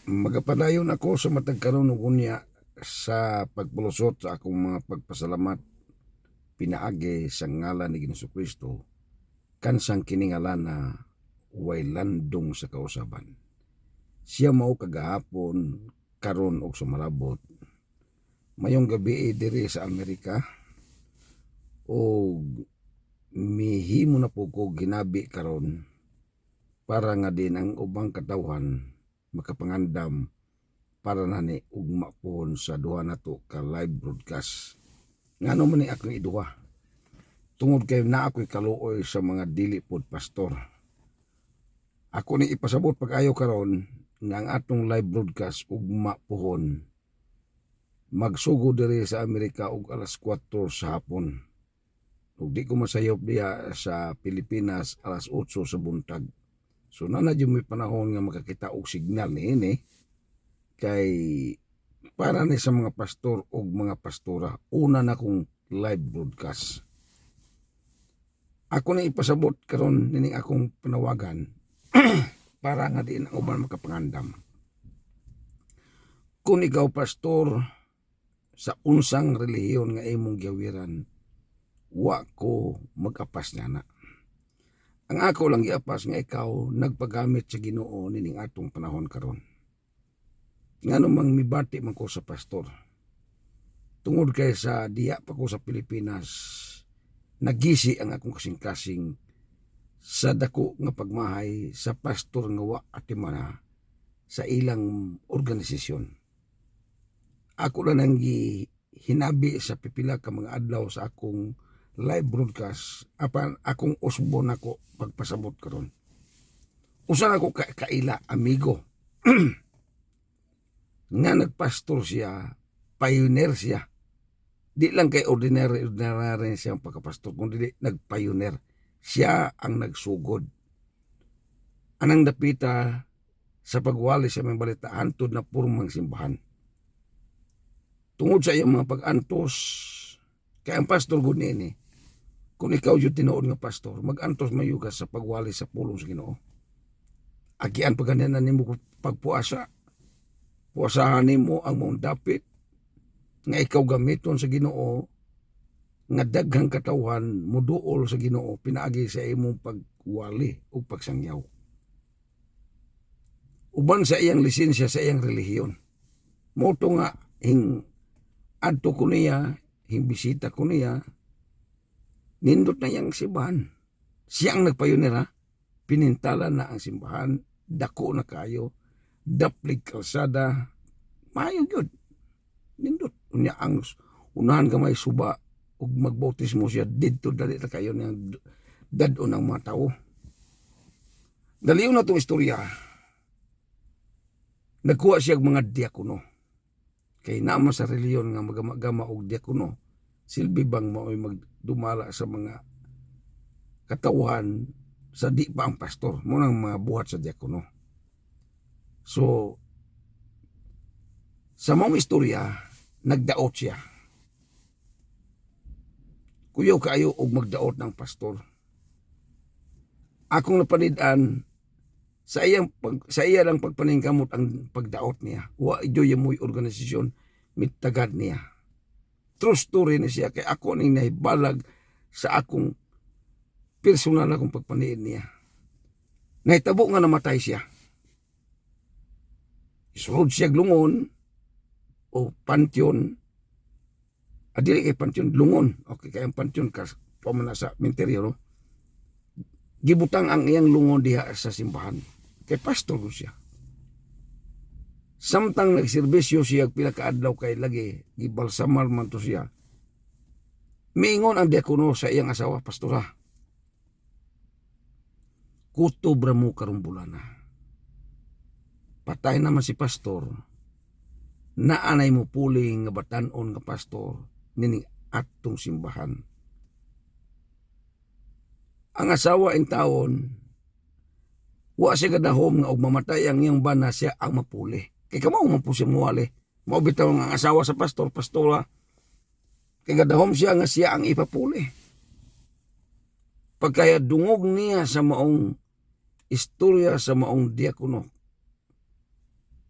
Magapadayon ako sa matag karon ug unya sa pagpulusot sa akong mga pagpasalamat pinaagi sa ngalan ni Jesucristo kansang kini na way landong sa kausaban. Siya mao kagahapon karon og sumalabot. Mayong gabi diri sa Amerika og mihimo na po ko ginabi karon para nga din ang ubang katawhan makapangandam para nani ugma pohon sa duha nato ka live broadcast. Ngano man ni akong iduha. Tungod kay na ako'y kaluoy sa mga dili pod pastor. Ako ni ipasabot pag-ayo karon nga ang atong live broadcast ugma pohon magsugo diri sa Amerika og alas 4 sa hapon. Ug di ko masayop diya sa Pilipinas alas 8 sa buntag. So nanadyo may panahon nga makakita og signal niini kay para ni sa mga pastor o mga pastora, una na kong live broadcast. Ako na ipasabot karon nining akong panawagan para nga din ang uban makapangandam. Kung ikaw pastor sa unsang relihiyon nga imong giawiran, wa ko magapas na. Ang ako lang giapas nga ikaw nagpagamit sa Ginoo nining atong panahon karon. Ngano mang mibati man ko sa pastor. Tungod kay sa diya pa ko sa Pilipinas, nagisi ang akong kasing-kasing sa dako nga pagmahay sa pastor nga wa atimana sa ilang organisasyon. Ako lang nang hinabi sa pipila ka mga adlaw sa akong live broadcast apan akong usbon ako pagpasabot karon. Usa ako kaila amigo nga nagpastor siya, pioneer siya. Di lang kay ordinary siya ang pagkapastor, kundi nagpioneer. Siya ang nagsugod. Anang dapita sa pagwali sa mga balita, hantod na purmang simbahan. Tungod sa iyang mga pag-antos, kaya ang pastor gud niini, kung ikaw yung tinuod nga pastor, mag-antos mayugas sa pagwali sa pulong sa Ginoo. Agian pagganyan na nimo pagpuasa. Puasahan nimo ang mong dapit nga ikaw gamiton sa Ginoo nga daghang katawhan muduol sa Ginoo pinaagi sa imong pagwali o pagsangyaw. Uban sa iyang lisensya sa iyang relihiyon. Moto nga adto ko niya, bisita ko niya, nindot na iyang simbahan. Siya ang nagpayunera, pinintala na ang simbahan, dako na kayo, daplig kalsada, maayong yun. Nindot. Unya ang unahan ka may suba ug magbautismo siya didto dali ta kayo ng dad-o ng mga tao. Daliw na itong istorya. Nagkuha siya mga diakono. Kay naman sa reliyon nga magama og diakono, silbi bang mao'y magdumala sa mga katawhan sa di pa ang pastor. Munang mga buhat sa diakono. So, sa mong istorya, nagdaot siya. Kuyaw kayo og magdaot ng pastor. Akong napanidan, sa iya lang pagpaningkamot ang pagdaot niya. Wa idoy mo'y organisasyon, mitagad niya. True story na siya, kay ako ning nahibalag sa akong personal akong pagpaniin niya. Nahitabo nga namatay siya. Isulod siya lungon o pantyon. Adili kay pantyon lungon. Okay, kay ang pantyon pamana sa menteryo, no? Gibutang ang iyang lungon diha sa simbahan. Kay pastor ko siya. Samtang nagserbisyo siya pila ka adlaw kay lagi gibalsamar man to siya. Miingon ang diakono sa iyang asawa, pastora. Kutobra mo karong bulana. Patay naman si pastor, naanay mo puling nga batanon nga pastor nining atong simbahan. Ang asawa in taon, wa siya kadahom nga og mamatay ang iyang bana siya ang mapuli. Kay kamaw man po siya muwali. Mao bitaw ang asawa sa pastor, pastora. Kay kadahom siya nga siya ang ipapuli. Pagkaya dungog niya sa maong istorya sa maong diakono,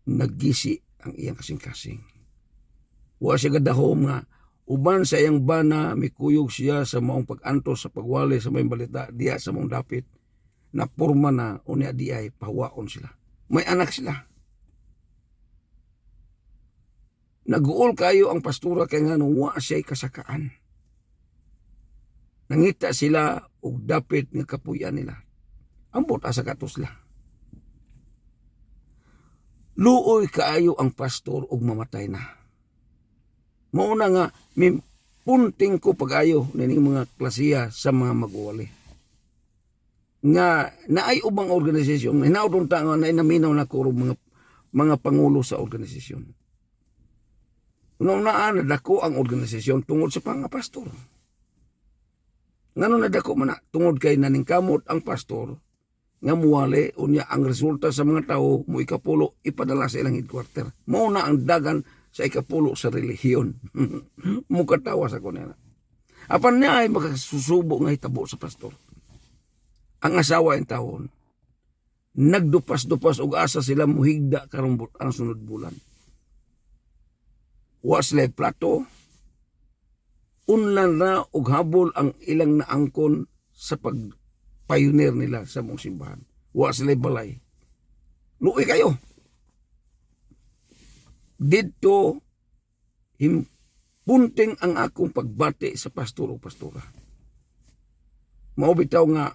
naggisi ang iyang kasing-kasing. Wa siya gadahom nga uban sa iyang bana mikuyog siya sa maong pag-antos sa pagwali sa may balita diya sa maong dapit na porma na unya di ay pahawaon sila. May anak sila. Naguol kayo ang pastura kay nga wa siya'y kasakaan. Nangita sila og dapit nga kapuyan nila. Ambot asa katos la. Luoy kaayo ang pastor og mamatay na. Mauna nga punting ko pag-ayo nining mga klasiya sa mga mag-uwali. Nga naay ubang organisasyon, hinaudon ta nga naminaw na ko mga pangulo sa organisasyon. Una-unaan nadako ang organisasyon tungod sa pangapastor. Ngano nadako man na tungod kay naningkamot ang pastor nga muwali unya ang resulta sa mga tao mo ikapulo ipadala sa ilang headquarter. Mao na ang dagan sa ikapulo sa relihiyon. Mukatawa sa kunena. Apan niya ay makasusubo nga hitabo sa pastor. Ang asawa ang taon, nagdupas-dupas og asa sila muhigda karong ang sunod bulan. Wa sila plato, unlan na og habol ang ilang naangkon sa pag-pioneer nila sa mong simbahan. Wa sila balay. Luoy kayo. Dito, punting ang akong pagbati sa pastor o pastora. Maubitaw nga,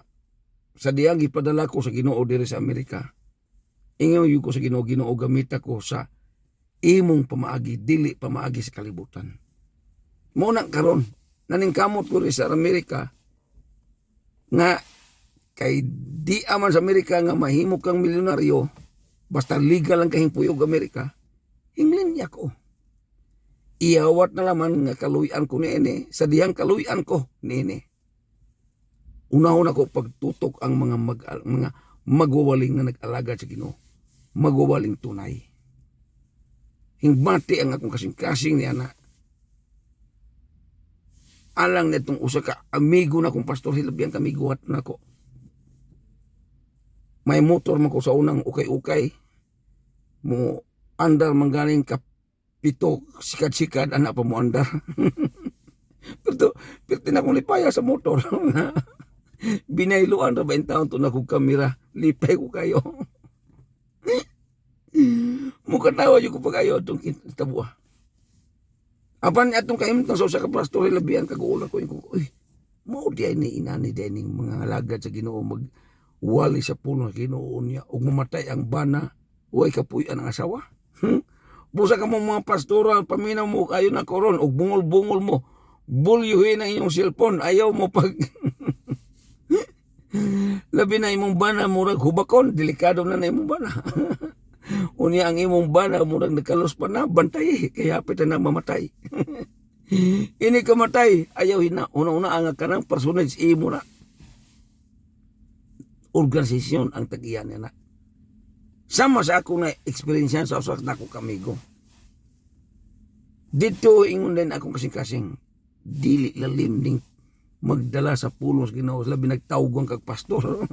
sa diyang ipadala ko sa Ginoo diri sa Amerika, ingaw ko sa Ginoo gamita ko sa imong pamaagi, dili pamaagi sa kalibutan. Muna karon, naningkamot ko rin sa Amerika, nga kay di aman sa Amerika nga mahimo kang milyonaryo, basta legal lang kahing puyog Amerika, hinglinya ko. Iyawat na laman nga kaluyan ko niini, sa diyang kaluyan ko niini. Unahon ako pagtutok ang mga magwawaling na nag-alaga sa Ginoo. Magwawaling tunay. Hingbati ang akong kasing-kasing niya na alang netong usa ka amigo na kong pastor hilabyan kamiguhat na ko. May motor man ko sa unang ukay-ukay. Mo andar manggaling ka pito sikad-sikad anak pa mo andar. Pero na akong lipaya sa motor. Binailuan ra ba taon to na kong kamera. Lipay ko kayo. Mukatawa yung ko pag-ayo itong tabuah. Apan atong kaimtang sa usa ka pastor labihan kag-uula ko yung uy, mao di ay ni inani din mga alagad sa Ginoo magwali sa puno sa Ginoo niya ug mamatay ang bana way kapuy-an ang asawa. Busa ka mo mga pastora paminaw mo kayo na koron ug bungol-bungol mo bulyuhin ang inyong cellphone ayaw mo pag labi na imong bana murag hubakon delikado na imong bana. Unya ang imong bana murag nakalos pa na bantay kaya hapit na mamatay. Ini kamatay ayaw hina una-una ang kanang personage imo na organisasyon ang tagiyan niya na. Sama sa ako na experience sa usak na ako kamigo. Dito ingon din akong kasing-kasing dili lalim ding magdala sa pulos Ginoo labi nagtawgon kag pastor.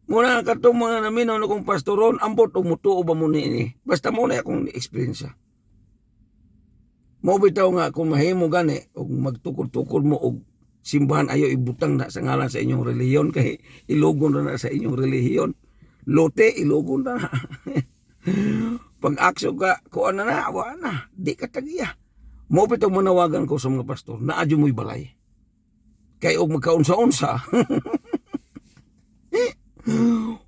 Muna katong mga naminaw na kong pastoron, ambot o mutuo ba mo ni basta mo na akong experience. Mo bitaw nga kung mahimo gani og magtukod-tukod mo og simbahan ayo ibutang na sa ngalan sa inyong relihiyon kay ilugon na sa inyong relihiyon. Lote ilugon na. Pag aksyo ka kuan na wa na, di ka tagiya. Mo bitaw manawagan ko sa mga pastor na adyo mo'y balay. Kay og magkaunsa-unsa.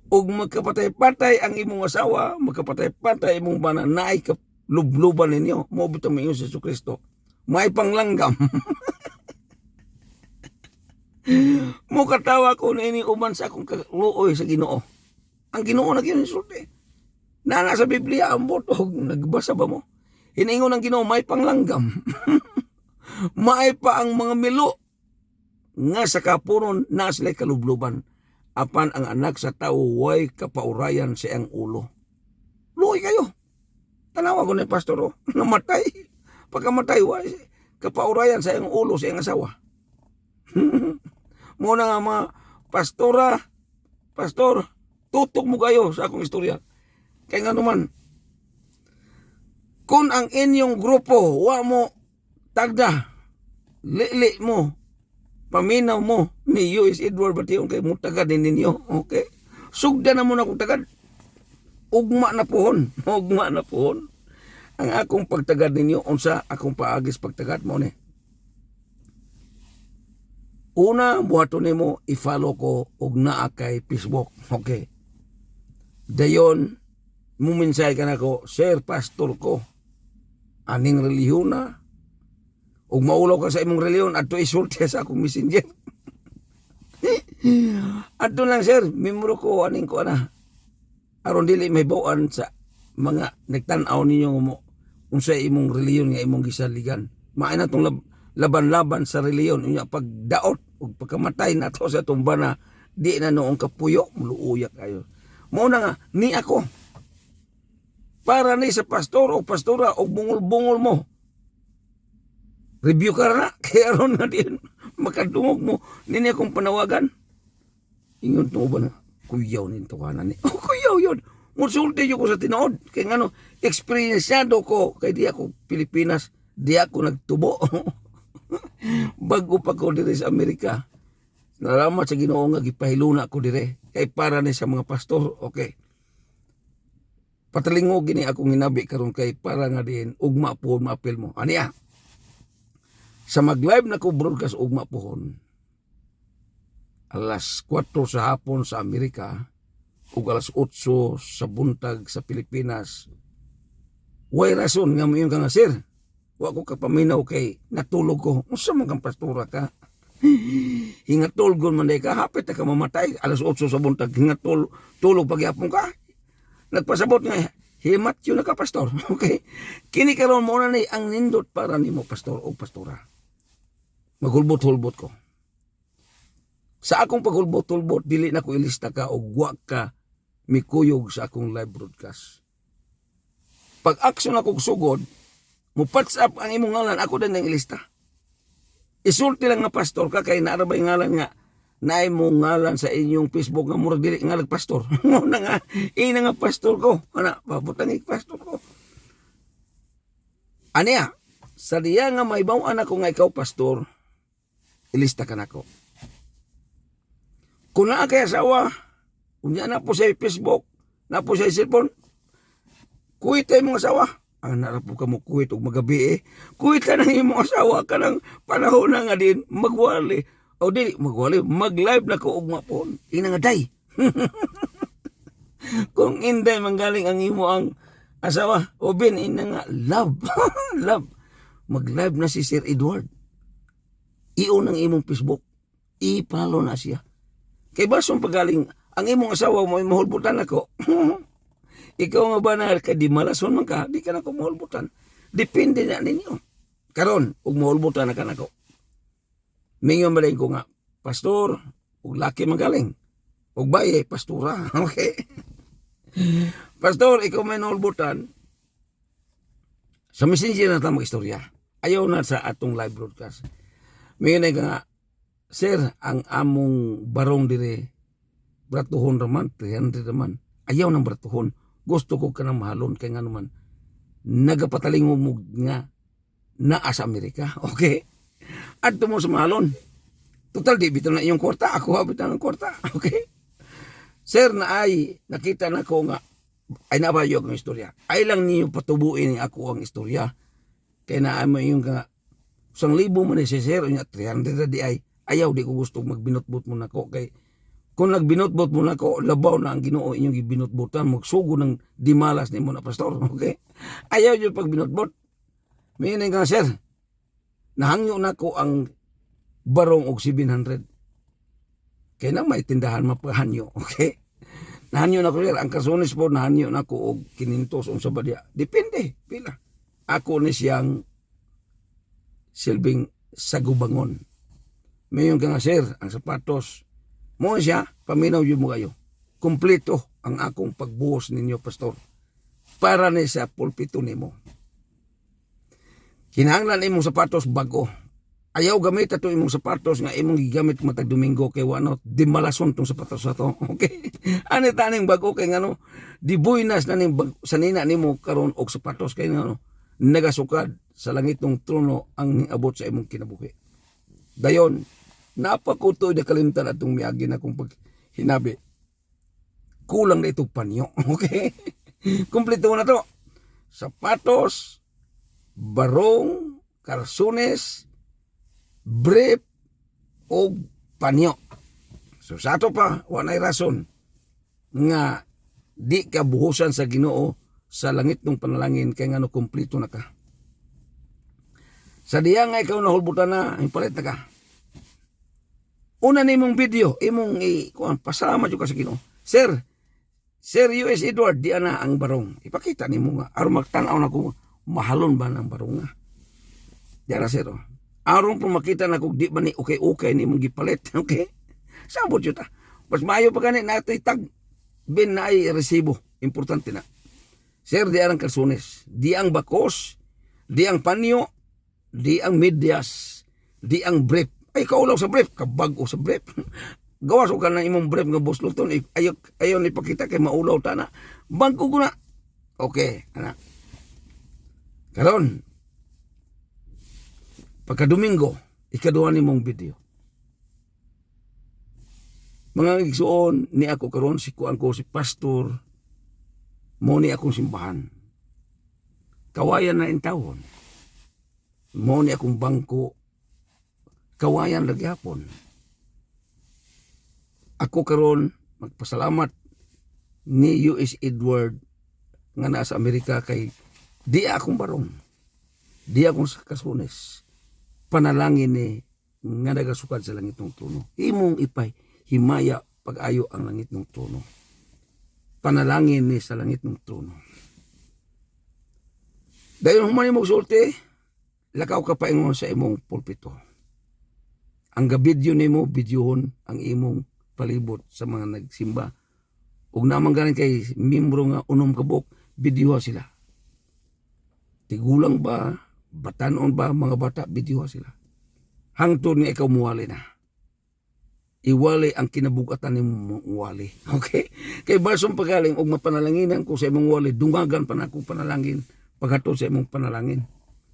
Og magkapatay-patay ang imong asawa, magkapatay-patay imong bana naay lubluban ninyo, mo bitaw mo sa Jesucristo. May panglanggam. Mo katawa ko na ini uman sa akong luoy sa Ginoo. Ang Ginoo na ginsulti. Na sa Biblia ang botog nagbasa ba mo? Hiningon ng Ginoo may panglanggam. May pa ang mga milo nga sa kapunon na sila kalubluban. Apan ang anak sa tao way kapaurayan sa iyang ulo. Luoy kayo. Tanawa ko ni pastor namatay. Pagkamatay way kapaurayan sa iyang ulo sa iyang asawa. Muna nga mga pastor, tutok mo kayo sa akong istorya. Kaya nga naman, kung ang inyong grupo, wa mo tagda, lili mo, paminaw mo, ni U.S. Edward Bation kay mo tagad din ninyo, okay? Sugda na mo na kung tagad. Ugma na pohon, ugma na pohon. Ang akong pagtagad ninyo, unsa akong paagis pagtagad mo ni. Una, buhato nimo i-follow ko og naa kay Facebook, okay? Dayon, muminsay ka na ko, Sir, pastor ko, aning relihiyon na, ug maulaw ka sa imong relihiyon, adto isulti sa akong messenger. Adto lang, sir, membro ko, aning ko na, aron dili may bawaan sa mga nagtanaw ninyo mo, unsa imong relihiyon nga imong gisaligan. Maay na tong laban-laban sa relihiyon, unya pagdaot, ug pagkamatay na to sa tumba na, di na noong kapuyo, muluuyak kayo. Muna nga, ni ako, para ni sa pastor o pastora o bungol-bungol mo. Review ka na, kaya ron na din, makadungog mo, nini akong panawagan. Ingon to ba na, kuyaw nito ka na ni. Oh, kuyaw yun. Musulti yun ko sa tinood. Kaya nga no, experienceado ko, kay di ako Pilipinas, di ako nagtubo. Bago pa ko dire sa Amerika, nalamat sa Ginoo nga gipahiluna ko dire kay para ni sa mga pastor, okay. Patalingog gini akong hinabi karon kay para nga din ugma po maapil mo. Aniya. Sa mag-live na ko broadcast ugma pohon. Alas 4 sa hapon sa Amerika ug alas 8 sa buntag sa Pilipinas. Way rason nga mo yung nga, sir. Wa ko kapaminaw kay natulog ko. Unsa man kang pastora ka? Hingatulgon man day ka, hapit ka mamatay. Alas 8 sa buntag, tulog pagyapon ka. Nagpasabot nga, himat yun na ka, pastor. Okay? Kini karon mo na ni ang nindot para nimo pastor o pastora. Maghulbot-hulbot ko. Sa akong paghulbot-hulbot, dili na ko ilista ka o guwag ka mikuyog sa akong live broadcast. Pag aksyon ako sugod, mupats-up ang imong ngalan, ako din ang ilista. Isulti lang nga pastor ka, kay naarabay ngalan nga, naay mo ngalan sa inyong Facebook nga murag dili nga pastor. Muna nga, ina nga pastor ko. Ana, paputangik pastor ko. Aniya, sa diya nga may bawaan ako nga ikaw pastor, ilista ka na ko. Kung naa kay asawa, unya na po sa Facebook, na po sa cellphone, kuwit ay mong asawa. Ang narapo ka mo kuwit o magabi kuwit na ng imong asawa ka ng panahon na nga din, magwali. O dili, magwali, mag-live na ko ugma po. Ina nga day. Kung inday manggaling ang imo ang asawa, o bin, ina nga, love. Love. Mag-live na si Sir Edward. Iyon ang imong Facebook. I-follow na siya. Kay basong pagaling, ang imong asawa mo, mahulbutan ako. Ikaw nga ba na, kay di malason man ka, di ka na ko mahulbutan. Depende na ninyo. Karon, ug mahulbutan na ka na ko. Mingon balay ko nga, pastor, ug laki magaling. Ug baye, pastora. Okay? Pastor, ikaw may nahulbutan. Sa messenger na tamang istorya. Ayaw na sa atong live broadcast. Mingon nga, sir, ang among barong dire, bratuhon raman, 300 raman. Ayaw ng bratuhon. Gusto ko ka na mahalon. Kaya nga naman, nagapataling mo nga naa sa Amerika. Okay? At mo sa mahalon. Total, di bito na iyong kwarta. Ako habit na ng kwarta. Okay? Sir, na ay, nakita na ko nga, ay nabayo ang istorya. Ay lang niyo patubuin ako ang istorya. Kaya na mo yung nga, 1,000 man si sir, 300 na di ay, ayaw di ko gusto magbinotbot mo na ko. Kay, kung nagbinotbot mo na ko, labaw na ang Ginoo inyong ibinotbotan, magsugo ng dimalas ni mo na pastor. Okay? Ayaw yung pagbinotbot. May nga, sir, nahangyo na ko ang barong og 700. Kaya na may tindahan mapahanyo. Okay? Nahanyo na ko, sir. Ang Kasunis po, nahanyo na ko og 500 sa badya. Depende. Pila. Ako ni siyang silbing sagubangon. Mayon ka nga, sir, ang sapatos. Mo siya, paminaw yun mo kayo. Kompleto ang akong pagbuhos ninyo, pastor. Para ni sa pulpito nimo. Kinahanglan imong sapatos bago. ayaw gamit ato imong sapatos nga imong gigamit matag Domingo kay wano di malason tong sapatos na to. Okay? Ani taning bago kay ngano di buinas na ning sanina nimo karon og sapatos kay ngano nagasukad sa langit ng trono ang abot sa imong kinabuhi. Dayon, napakutoy na kalimtan atong miagi na kung pag hinabi. Kulang na itong panyo. Okay? Kumpleto na to. Sapatos, barong, karsunes, brief, o panyo. So sa ato pa, wanay rason nga di ka buhusan sa Ginoo sa langit ng panalangin kay ngano kumpleto na ka. Sa diya nga ikaw nahulbutan na, ipalit na ka. Una na imong video, imong pasalamat yung ka sa Ginoo. Sir U.S. Edward, di na ang barong. Ipakita ni mo nga. Aron magtanaw na kung mahalon ba ng barong nga. Diyan na sir. Aron po makita na kung di ba ni okay ni mong gipalit. Okay? Sabot yun ta. Mas maayo pa ganit na ito'y tag. Bin na ay resibo. Importante na. Sir, di ang kalsunes. Di ang bakos. Di ang panyo. Di ang medyas. Di ang brief. Ay, kaulaw sa brief. Kabago sa brief. Gawas ko ka na imong brief nga boss Luton. Ayaw ipakita kay maulaw ta na. Bangko ko na. Okay, anak. Karon, pagka Domingo, ikaduha ni mong video. Mga igsuon ni ako karon si kuan ko si pastor mo ni akong simbahan. Kawayan na intawon. Mo ni akong bangko. Kawayan lagi hapon. Ako karon magpasalamat ni U.S. Edward nga nasa Amerika kay di akong barong. Di akong kasunes. Panalangin ni nga nagasukad sa langit ng trono. Imong ipay himaya pag-ayo ang langit ng trono. Panalangin ni sa langit ng trono. Dayon human mo sulti, lakaw ka pa ingon sa imong pulpito. Ang gabidyo nimo bidyuhon ang imong palibot sa mga nagsimba. Ug naman ganin kay membro nga unom kabuk, bidyuha sila. Tigulang ba, batanon ba, mga bata, bidyuha sila. Hangtod nga ikaw muwali na. Iwali ang kinabugatan ni mong wali. Okay? Kay basong pagaling og mapanalanginan ko sa imong wali, dungagan pa na akong panalangin paghatod sa imong panalangin.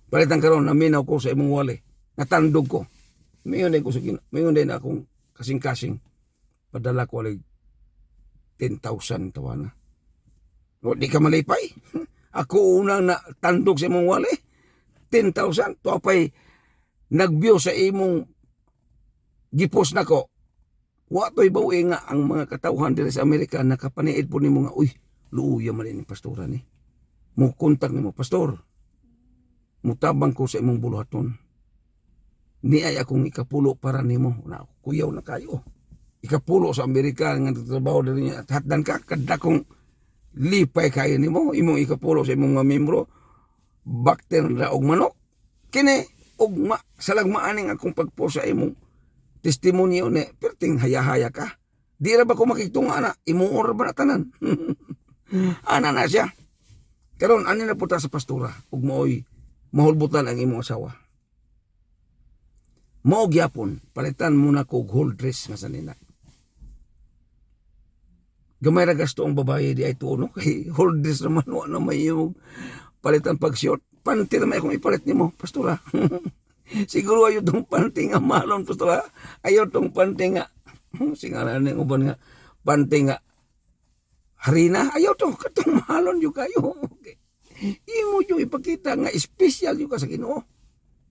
Palitan karon naminaw ko sa imong wali, natandog ko. Mayon din akong kasing-kasing padala ko alig 10,000 tawana. O di ka malipay. Ako unang natandog sa imong wali, 10,000. To apay nagbiyo sa imong gipos na ko. Wato'y bawi nga ang mga katauhan dito sa Amerika nakapaniid po ni mga, uy, luuya man ni pastora ni. Mo kontak ni mo, pastor. Mutabang ko sa imong buluhaton. Ni ay akong ikapulo para nimo. Na kuyaw na kayo. Ikapulo sa Amerika nga trabaho diri niya. Hatdan ka kadakong lipay kayo nimo. Imong ikapulo sa imong mga membro. Bakter na og manok. Kini og salagmaaning akong pagpo sa imong testimonyo ni perting haya-haya ka. Di ra ba ko makitunga na imuor ba na tanan? Ana na siya. Karon ani na puta sa pastora ug mooy mahulbutan ang imong asawa. Mao gyapon palitan muna ko og whole dress nga sanina. Gamay ra gasto ang babae di ay tuno kay whole dress naman wa na may yung palitan pag short. Panty na may akong ipalit nimo, pastora. Siguro ayaw tong panty nga malon, pastora. Ayaw tong panty nga singalan ng uban nga panty nga harina. Ayaw to katong malon yung kayo. Okay. Imo yung ipakita nga special yung ka sa Ginoo.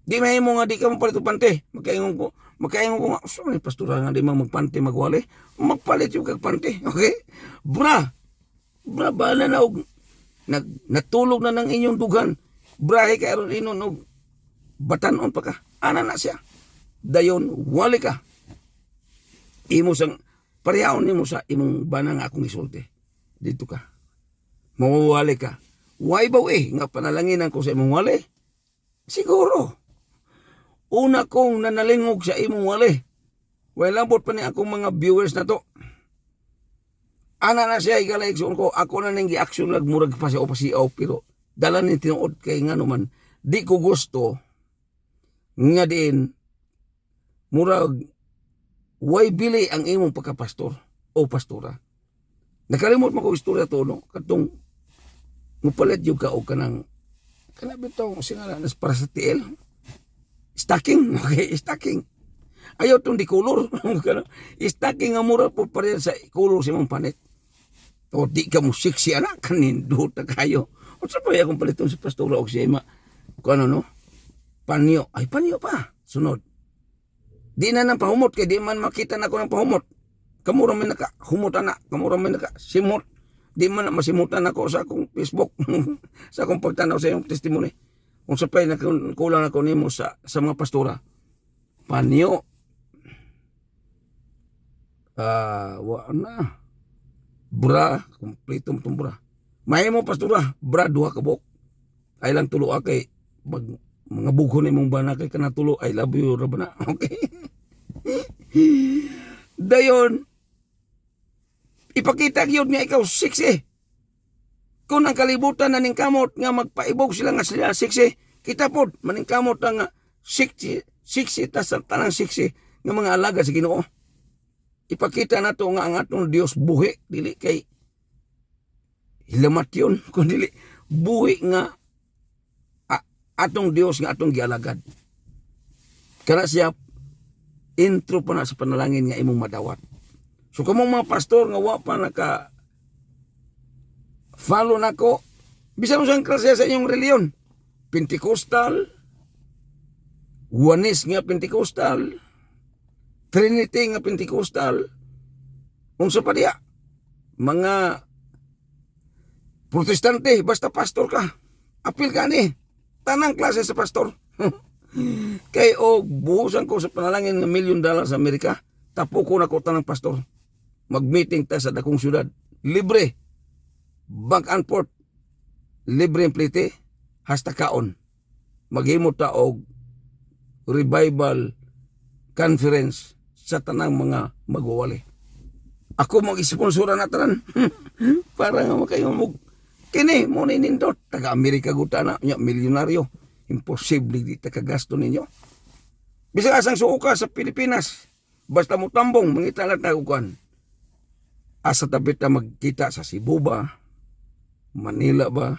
Di may mo nga di ka mapalit o panty. Magkaingon ko nga, sorry pastora nga di mo magpanty magwali. Magpalit yung kagpanty. Okay? Bra, bala na og natulog na ng inyong dugan. Brahe ka aron inon og batanon pa ka. Ana na siya. Dayon, wali ka. Imo sang parehon nimo sa imong bana nga akong isulti. Dito ka. Mawawali ka. Why ba nga panalanginan ko sa imong wali? Siguro. Una kong nanalingog sa imong wali. Wala bot pa ni akong mga viewers na to. Ana na siya ikalaikson ko. Ako na nang gi-action nagmurag pa siya o pasiaw. Pero dala ni tinuod kay nga naman. Di ko gusto nga din murag way bili ang imong pagkapastor o pastora. Nakalimot mo ko istorya to, no? Katong mupalit yung ka o kanang kanabitong singala nas para sa TL. Stacking, okay, stacking. Ayaw itong di color. Stacking nga mura po pa rin sa color si mong panit. O di ka mo sexy anak, kanindot na kayo. O sa pa akong paliton si pastora o siya kung ano, no? Panyo. Ay, panyo pa. Sunod. Di na nang pahumot, kaya di man makita na ko ng pahumot. Kamura may nakahumot anak, kamura may nakasimot. Di man na masimutan ako sa akong Facebook, sa akong pagtanaw sa iyong testimony. Kung sapay na kulang ako nimo sa mga pastora. Panyo. Na. Bra, kompleto mo itong bra. May mo pastora, bra, duha ka bok. Ay lang tulo kay mga bugho ni mong bana kay kanatulo, I love you, rabana. Okay? Dayon, ipakita yun nga ikaw sexy. Kung ang kalibutan na ning kamot nga magpaibog sila nga sila sexy, kita pod maning kamot nga sexy tas tanang sexy nga mga alaga sa Ginoo. Ipakita nato nga ang atong Dios buhi, dili kay hilamat yun, kung dili buhi nga atong Dios nga atong gialagad. Kana siya intro pa na sa panalangin nga imong madawat. So kamong mga pastor nga wa pa naka follow nako, bisan usang klase sa inyong reliyon, Pentecostal, Juanes nga Pentecostal, Trinity nga Pentecostal, unsa pa diya, mga Protestante, basta pastor ka, apil ka ni, tanang klase sa pastor. Kay buhusan ko sa panalangin ng $1 million sa Amerika, tapo ko na ko tanang pastor. Mag-meeting ta sa dakong syudad. Libre. Back and forth. Libre ang plite. Hasta kaon. Maghimo ta og revival conference sa tanang mga magwawali. Ako mag-sponsora na tanan. Para nga makayong kini mo ni nindot. Taga-Amerika gutana. Milyonaryo. Imposible di takagasto ninyo. Bisang asang suuka sa Pilipinas. Basta mo tambong, mangita lang tagukan. Asa tapit na magkita sa Cebu ba? Manila ba?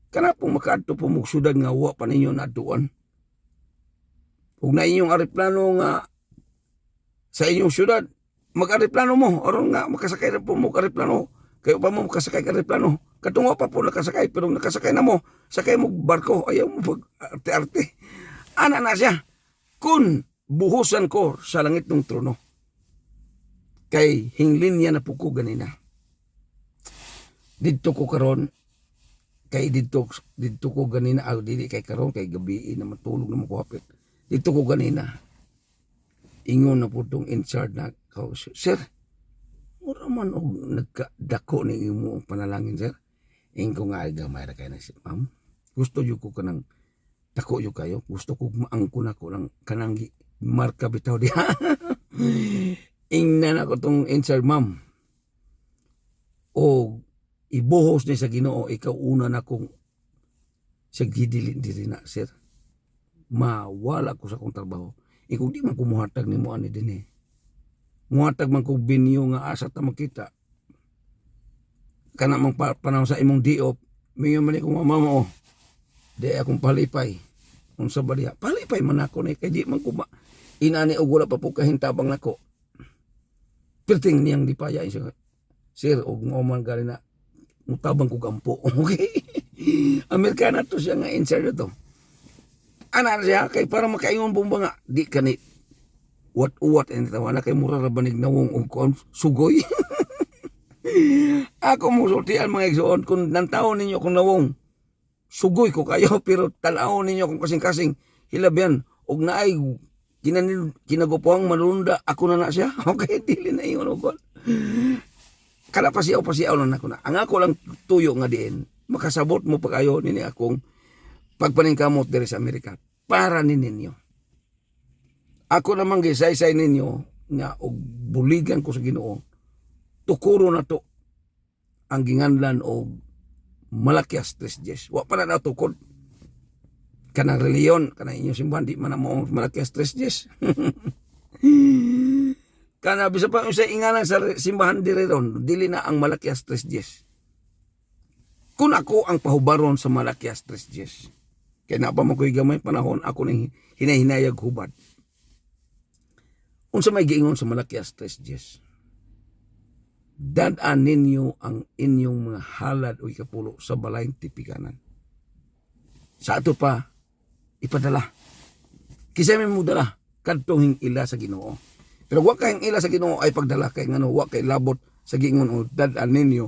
Kana pong makaadto po mugsudan nga wa pa ninyo naduan. Kung na inyong aeroplano nga sa inyong syudad, mag-aeroplano mo. Aron nga makasakay na po mo aeroplano. Kayo pa mo makasakay ka aeroplano. Katungo pa po nakasakay, pero nakasakay na mo. Sakay mo barko, ayaw mo pag-arte-arte. Ana na siya. Kung buhusan ko sa langit ng trono, kay hinglin niya na po ko ganina. Dito ko karon, kay dito ko ganina, dili kay karon, kay gabi na matulog na makuhapit. Dito ko ganina, ingon na po itong in charge na, sir, mura man o nagkadako ni imo panalangin, sir. Ingko nga ay gamay na kayo na si ma'am. Gusto yu ko kanang dako yu kayo. Gusto ko maangko na ko lang kanang marka bitaw diha. Ingnan ako tong insert ma'am. O ibuhos ni sa Ginoo, ikaw una na kong sa gidilin diri na, sir. Mawala ko sa kong trabaho. Kung di man kumuhatag ni mo ani din eh. Muhatag man kong binyo nga asa ta makita. Kana mang panahon sa imong diop, minyo man ikong mama mo. Di akong palipay. Unsa ba diha? Palipay man ako ni kay di man ko inani og wala pa po kahintabang nako. Perting niyang dipaya siya. Sir, og man gali na mutabang ko gampo. Okay? Amerikana to siya nga insert to. Ana siya kay para makaingon bomba nga di kani what and tawana kay mura ra banig nawong og sugoy. Ako mo sultian mga igsoon kung nantaon ninyo kung nawong sugoy ko kayo pero tanaw ninyo kung kasing-kasing hilabyan og naay kinagupuang malunda ako na siya. Okay, dili na ingon og kada pasiaw lang ako na. Ang ako lang tuyo nga diin makasabot mo pa kayo nini akong pagpaningkamot diri sa Amerika para ninyo. Ako namang gisaysay ninyo nga og buligan ko sa Ginoo. Tukuro na to ang ginganlan o malakyas 3 Diyos. Wa pa na natukod. kanang reliyon, kanang inyong simbahan, di man na mo Malakias 3:10. Kana bisa pa sa ingalan sa simbahan diri ron, dili na ang Malakias 3:10. Kung ako ang pahubaron sa Malakias 3:10, kaya na pa mo ko'y gamay panahon, ako nang hinahinayag hubad. Unsa may giingon sa Malakias 3:10? Dadaan ninyo ang inyong mga halad o ikapulo sa balayng tipikanan. Sa ato pa, ipadala. Kisay may mo dala, kadtong ila sa Ginoo. Pero wa kay ila sa Ginoo ay pagdala kay ngano wa kay labot sa giingon o dadaan ninyo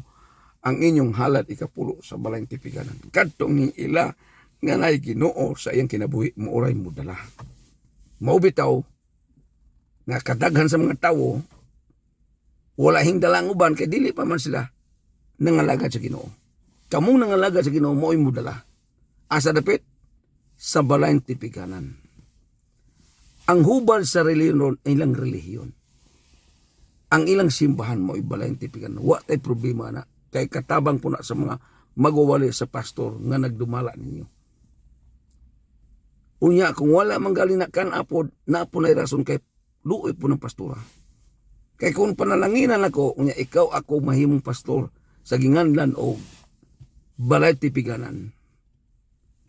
ang inyong halad ikapulo sa balayng tipikanan. Kadtong ila nga nay Ginoo sa iyang kinabuhi mo oray mo dala. Mao bitaw nga kadaghan sa mga tawo wala hing dalang uban kay dili pa man sila nangalagad sa Ginoo. Kamong nangalagad sa Ginoo mo'y mo dala. Asa dapit sa balayng tipikanan. Ang hubad sa relihiyon ay ilang relihiyon. Ang ilang simbahan mo'y balayng tipikanan. Wa tay problema na kay katabang po na sa mga magwawali sa pastor nga nagdumala ninyo. Unya kung wala manggaling na kanapod na po na rason kay luoy po ng pastora. Kay kung panalanginan ako, unya ikaw ako mahimong pastor sa ginganlan o balay tipikanan.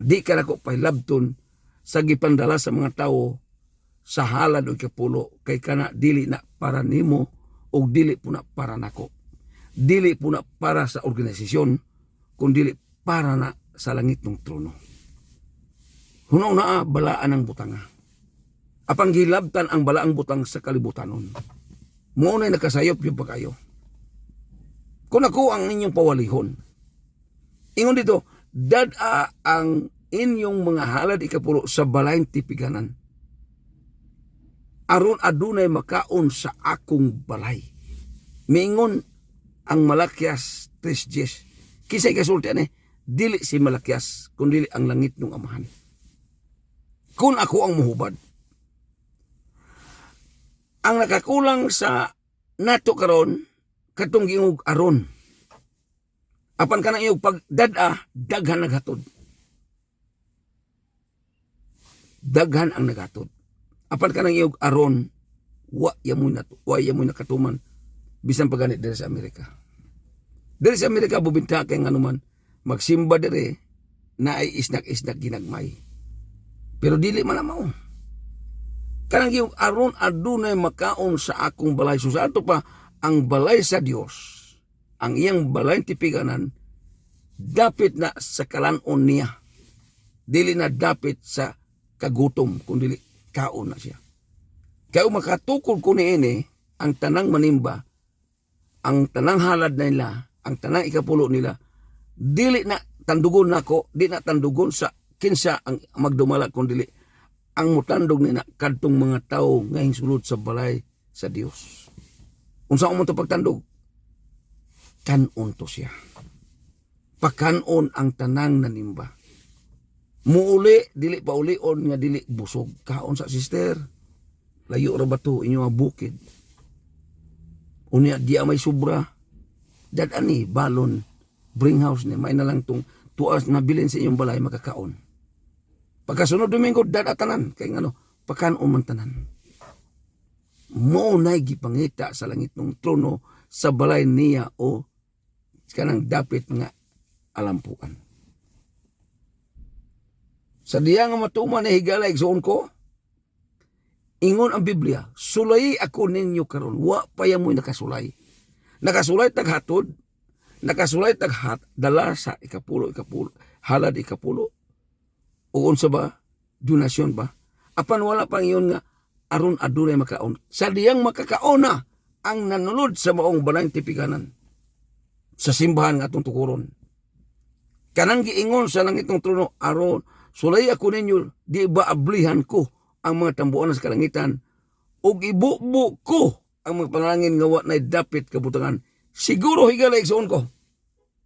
Di ka nako pailabton sa gipandala sa mga tao sa halad o ikapulo kay kana dili na para nimo o dili po na para nako. Dili po na para sa organisasyon kundi para na sa langit ng trono. Hunaw na balaan ang butanga. Apang gilabtan ang balaang butang sa kalibutanon. Muna nakasayop yung pagkayo. Kung ako ang inyong pawalihon, ingon dito, dada ang inyong mga halad ikapulo sa balayng tipikanan. Aron adunay makaon sa akong balay. Mingon ang Malakias 3:10. Kisay kasulti dili si Malakias, kundi ang langit ng amahan. Kung ako ang muhubad, ang nakakulang sa nato karon katong giingog aron. Apan kanang iyog pagdada daghan naghatod. Daghan ang naghatod. Apan kanang iyog aron wa yamoy nakatuman bisan paganit diri sa Amerika. Diri sa Amerika bubinta kay nganuman magsimba diri na ay isnak-isnak ginagmay. Pero dili man mao. Kanang giyong aron adunay makaon sa akong balay. So sa ato pa, ang balay sa Dios, ang iyang balay tipikanan, dapit na sa kalanon niya. Dili na dapit sa kagutom, kundi kaon na siya. Kaya makatukod ko niini, ang tanang manimba, ang tanang halad na nila, ang tanang ikapulo nila, dili na tandugon nako, di na tandugon sa kinsa ang magdumala, kundi ang mutandog nila kadtong mga tao ngayong sulod sa balay sa Dios. Unsa mo to pagtandog? Kanon to siya. Pakanon ang tanang nanimba. Muuli, dili pa ulion nga dili busog. Kaon sa sister. Layo ra ba to inyo nga bukid. Unya di may sobra. Dadani balon bring house ni may na lang tong tuas na bilin sa inyong balay makakaon. Pagkasunod Domingo, dadatanan. Kaya pakanon man tanan. Mo na'y gipangita sa langit ng trono sa balay niya o kanang dapit nga alampuan. Sa diya nga matuman na higala igsoon ko, ingon ang Biblia, sulay ako ninyo karon, wa pa yamoy nakasulay. Nakasulay taghatod, nakasulay dala sa ikapulo, halad ikapulo. O unsa ba? Donasyon ba? Apan wala pang iyon nga aron adunay makaon. Sa diyang makakaon na ang nanulod sa maong balayng tipikanan sa simbahan nga atong tukuron. Kanang giingon sa langit ng trono aron sulay ako ninyo, di ba ablihan ko ang mga tambuan sa kalangitan ug ibubo ko ang mga panalangin nga wa nay dapit kabutangan. Siguro higala igsoon ko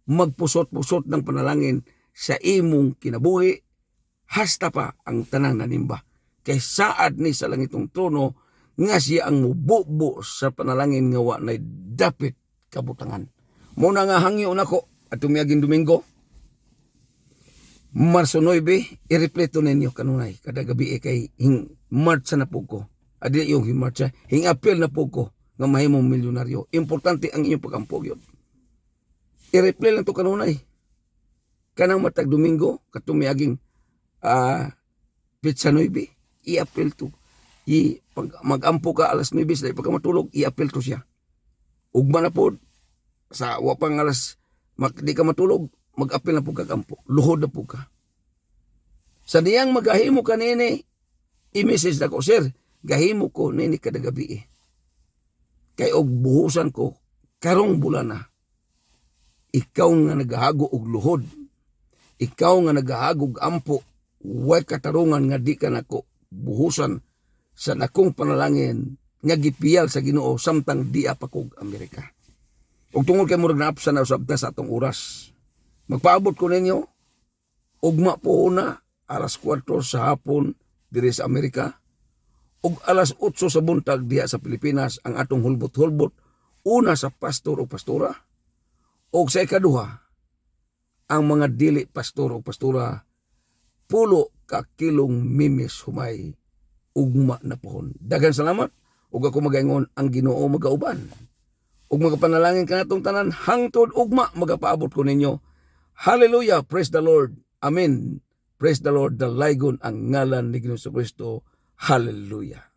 magpusot-pusot ng panalangin sa imong kinabuhi hasta pa ang tanang nanimba. Kay saad ni sa langitong trono nga siya ang mububo sa panalangin nga wa nay dapit kabutangan. Muna nga hangyo nako at tumiyaging Domingo. Marso 9, irepleto ninyo kanunay. Kada gabi kay March na po ko. Adi yung March, April na po ko nga mahimong milyonaryo. Importante ang inyong pag-ampo yun. I-replay lang to kanunay. Kanang matag Domingo, katumiaging Pizza 9, i-apel to. Pag mag-ampo ka alas 9, sa pagka matulog, i-apel to siya. Ugma na po, sa wapang alas, di ka matulog, mag-apel na po kagampo. Luhod na po ka. Sa niyang magahimo ka nini, i-message na ko, sir, gahimo ko nini kada gabi. Kay og buhusan ko, karong bulan na, ikaw nga nagahago og luhod, ikaw nga nagahago og ampo, way katarungan nga di ka nako buhusan sa nakong panalangin nga gipiyal sa Ginoo samtang di apakog Amerika. Ug tungod kay murag naapsa na usab sa atong oras, magpaabot ko ninyo ugma po una alas 4 sa hapon diri sa Amerika ug alas 8 sa buntag diha sa Pilipinas ang atong hulbot-hulbot una sa pastor o pastora ug sa ikaduha ang mga dili pastor o pastora pulo ka kilong mimis humay ugma na pohon. Daghang salamat ug ako magaingon ang Ginoo magauban. Ug magapanalangin kanatong tanan hangtod ugma magapaabot ko ninyo. Hallelujah, praise the Lord. Amen. Praise the Lord, dalaygon ang ngalan ni Ginoong Kristo. Hallelujah.